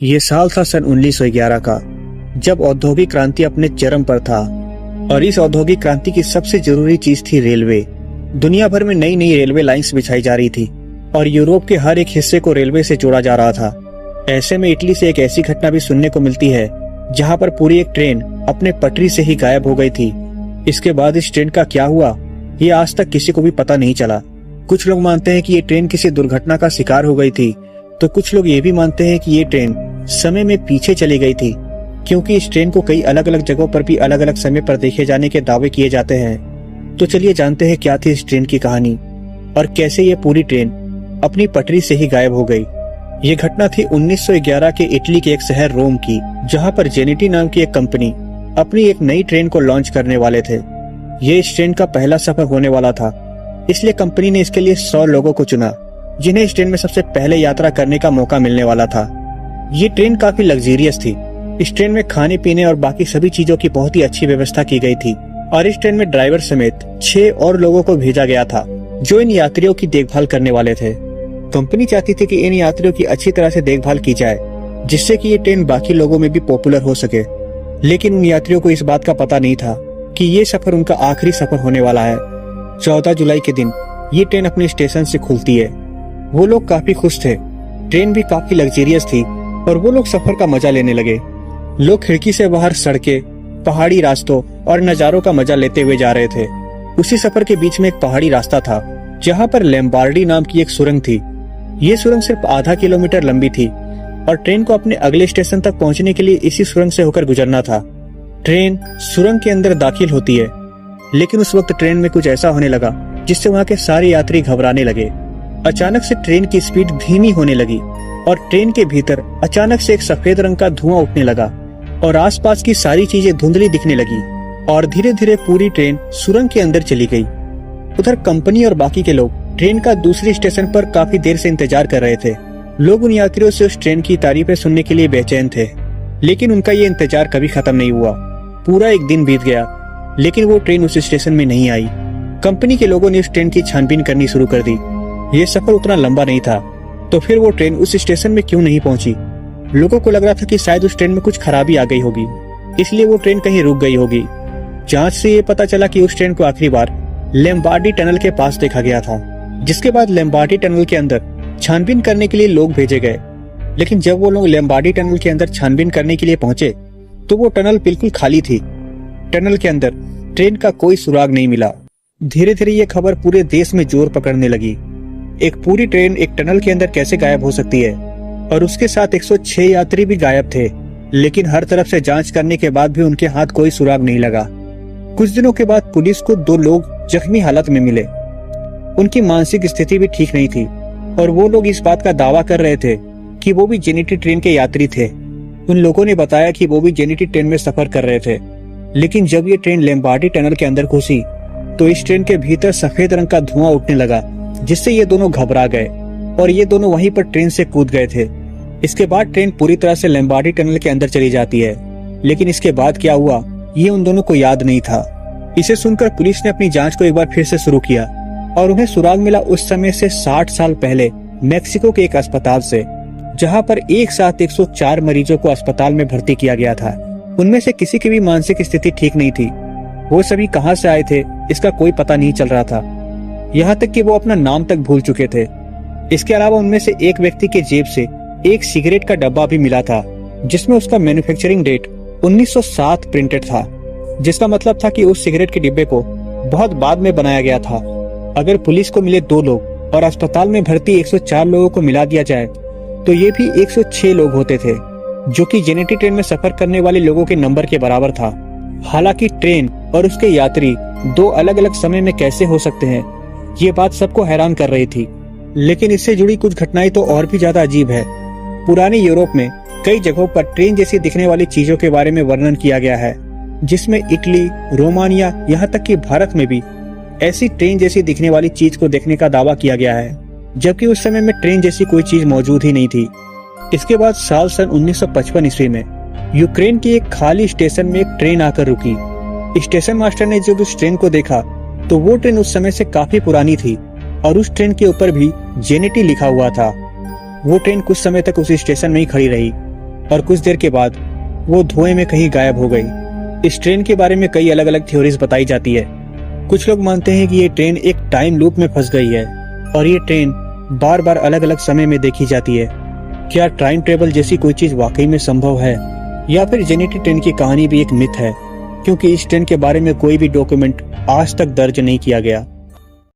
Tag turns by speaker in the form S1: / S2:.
S1: ये साल था सन 1911 का, जब औद्योगिक क्रांति अपने चरम पर था। और इस औद्योगिक क्रांति की सबसे जरूरी चीज थी रेलवे। दुनिया भर में नई नई रेलवे लाइंस बिछाई जा रही थी और यूरोप के हर एक हिस्से को रेलवे से जोड़ा जा रहा था। ऐसे में इटली से एक ऐसी घटना भी सुनने को मिलती है जहां पर पूरी एक ट्रेन अपने पटरी से ही गायब हो गई थी। इसके बाद इस ट्रेन का क्या हुआ, ये आज तक किसी को भी पता नहीं चला। कुछ लोग मानते हैं कि ये ट्रेन किसी दुर्घटना का शिकार हो गई थी, तो कुछ लोग ये भी मानते हैं कि ये ट्रेन समय में पीछे चली गई थी, क्योंकि इस ट्रेन को कई अलग अलग जगहों पर भी अलग अलग समय पर देखे जाने के दावे किए जाते हैं। तो चलिए जानते हैं क्या थी इस ट्रेन की कहानी और कैसे ये पूरी ट्रेन अपनी पटरी से ही गायब हो गई। ये घटना थी 1911 के इटली के एक शहर रोम की, जहां पर जेनेटी नाम की एक कंपनी अपनी एक नई ट्रेन को लॉन्च करने वाले थे। ये इस ट्रेन का पहला सफर होने वाला था, इसलिए कंपनी ने इसके लिए 100 लोगों को चुना, जिन्हें इस ट्रेन में सबसे पहले यात्रा करने का मौका मिलने वाला था। ये ट्रेन काफी लग्जरियस थी। इस ट्रेन में खाने पीने और बाकी सभी चीजों की बहुत ही अच्छी व्यवस्था की गई थी और इस ट्रेन में ड्राइवर समेत 6 और लोगों को भेजा गया था जो इन यात्रियों की देखभाल करने वाले थे। कंपनी चाहती थी कि इन यात्रियों की अच्छी तरह से देखभाल की जाए, जिससे कि ये ट्रेन बाकी लोगों में भी पॉपुलर हो सके। लेकिन उन यात्रियों को इस बात का पता नहीं था कि ये सफर उनका आखिरी सफर होने वाला है। 14 जुलाई के दिन ये ट्रेन अपने स्टेशन से खुलती है। वो लोग काफी खुश थे, ट्रेन भी काफी लग्जरियस थी और वो लोग सफर का मजा लेने लगे। लोग खिड़की से बाहर सड़कें, पहाड़ी रास्तों और नजारों का मजा लेते हुए जा रहे थे। उसी सफर के बीच में एक पहाड़ी रास्ता था जहाँ पर लैम्बार्डी नाम की एक सुरंग थी। ये सुरंग सिर्फ आधा किलोमीटर लंबी थी और ट्रेन को अपने अगले स्टेशन तक पहुँचने के लिए इसी सुरंग से होकर गुजरना था। ट्रेन सुरंग के अंदर दाखिल होती है, लेकिन उस वक्त ट्रेन में कुछ ऐसा होने लगा जिससे वहाँ के सारे यात्री घबराने लगे। अचानक से ट्रेन की स्पीड धीमी होने लगी और ट्रेन के भीतर अचानक से एक सफेद रंग का धुआं उठने लगा और आसपास की सारी चीजें धुंधली दिखने लगी और धीरे धीरे पूरी ट्रेन सुरंग के अंदर चली गई। उधर कंपनी और बाकी के लोग ट्रेन का दूसरे स्टेशन पर काफी देर से इंतजार कर रहे थे। लोग उन यात्रियों से उस ट्रेन की तारीफें सुनने के लिए बेचैन थे, लेकिन उनका ये इंतजार कभी खत्म नहीं हुआ। पूरा एक दिन बीत गया, लेकिन वो ट्रेन उस स्टेशन में नहीं आई। कंपनी के लोगों ने उस ट्रेन की छानबीन करनी शुरू कर दी। ये सफर उतना लंबा नहीं था, तो फिर वो ट्रेन उस स्टेशन में क्यों नहीं पहुंची? लोगों को लग रहा था कि शायद उस ट्रेन में कुछ खराबी आ गई होगी, इसलिए वो ट्रेन कहीं रुक गई होगी। जांच से ये पता चला कि उस ट्रेन को आखिरी बार लैम्बार्डी टनल के पास देखा गया था, जिसके बाद लैम्बार्डी टनल के अंदर छानबीन करने के लिए लोग भेजे गए। लेकिन जब वो लोग लैम्बार्डी टनल के अंदर छानबीन करने के लिए पहुंचे तो वो टनल बिल्कुल खाली थी। टनल के अंदर ट्रेन का कोई सुराग नहीं मिला। धीरे धीरे ये खबर पूरे देश में जोर पकड़ने लगी। एक पूरी ट्रेन एक टनल के अंदर कैसे गायब हो सकती है? और उसके साथ 106 यात्री भी गायब थे, लेकिन हर तरफ से जांच करने के बाद भी उनके हाथ कोई सुराग नहीं लगा। कुछ दिनों के बाद पुलिस को 2 लोग जख्मी हालत में मिले। उनकी मानसिक स्थिति भी ठीक नहीं थी और वो लोग इस बात का दावा कर रहे थे कि वो भी जेनेटी ट्रेन के यात्री थे। उन लोगों ने बताया कि वो भी जेनेटी ट्रेन में सफर कर रहे थे, लेकिन जब ये ट्रेन लैम्बार्डी टनल के अंदर घुसी तो इस ट्रेन के भीतर सफेद रंग का धुआं उठने लगा, जिससे ये दोनों घबरा गए और ये दोनों वहीं पर ट्रेन से कूद गए थे। इसके बाद ट्रेन पूरी तरह से लैम्बार्डी टनल के अंदर चली जाती है, लेकिन इसके बाद क्या हुआ ये उन दोनों को याद नहीं था। इसे सुनकर पुलिस ने अपनी जांच को एक बार फिर से शुरू किया और उन्हें सुराग मिला उस समय से 60 साल पहले मेक्सिको के एक अस्पताल से, जहां पर एक साथ 104 मरीजों को अस्पताल में भर्ती किया गया था। उनमें से किसी की भी मानसिक स्थिति ठीक नहीं थी। वो सभी कहां से आए थे इसका कोई पता नहीं चल रहा था, यहाँ तक कि वो अपना नाम तक भूल चुके थे। इसके अलावा उनमें से एक व्यक्ति के जेब से एक सिगरेट का डब्बा भी मिला था, जिसमें उसका मैन्युफैक्चरिंग डेट 1907 प्रिंटेड था, जिसका मतलब था कि उस सिगरेट के डिब्बे को बहुत बाद में बनाया गया था। अगर पुलिस को मिले 2 लोग और अस्पताल में भर्ती 104 लोगों को मिला दिया जाए तो ये भी 106 लोग होते थे, जो कि जेनेटी ट्रेन में सफर करने वाले लोगों के नंबर के बराबर था। हालांकि ट्रेन और उसके यात्री 2 अलग अलग समय में कैसे हो सकते हैं, ये बात सबको हैरान कर रही थी। लेकिन इससे जुड़ी कुछ घटनाएं तो और भी ज्यादा अजीब है। पुराने यूरोप में कई जगहों पर ट्रेन जैसी दिखने वाली चीजों के बारे में वर्णन किया गया है, जिसमें इटली, रोमानिया, यहाँ तक कि भारत में भी ऐसी ट्रेन जैसी दिखने वाली चीज को देखने का दावा किया गया है, जबकि उस समय में ट्रेन जैसी कोई चीज मौजूद ही नहीं थी। इसके बाद साल सन 1955 ईस्वी में यूक्रेन के एक खाली स्टेशन में एक ट्रेन आकर रुकी। स्टेशन मास्टर ने जब उस ट्रेन को देखा तो वो ट्रेन उस समय से काफी पुरानी थी और उस ट्रेन के ऊपर भी जेनेटी लिखा हुआ था। वो ट्रेन कुछ समय तक उस स्टेशन में ही खड़ी रही और कुछ देर के बाद वो धुएं में कहीं गायब हो गई। इस ट्रेन के बारे में कई अलग अलग थ्योरीज बताई जाती है। कुछ लोग मानते हैं कि ये ट्रेन एक टाइम लूप में फंस गई है और ये ट्रेन बार बार अलग अलग समय में देखी जाती है। क्या टाइम ट्रेवल जैसी कोई चीज वाकई में संभव है, या फिर जेनेटी ट्रेन की कहानी भी एक मिथ है, क्योंकि इस ट्रेन के बारे में कोई भी डॉक्यूमेंट आज तक दर्ज नहीं किया गया।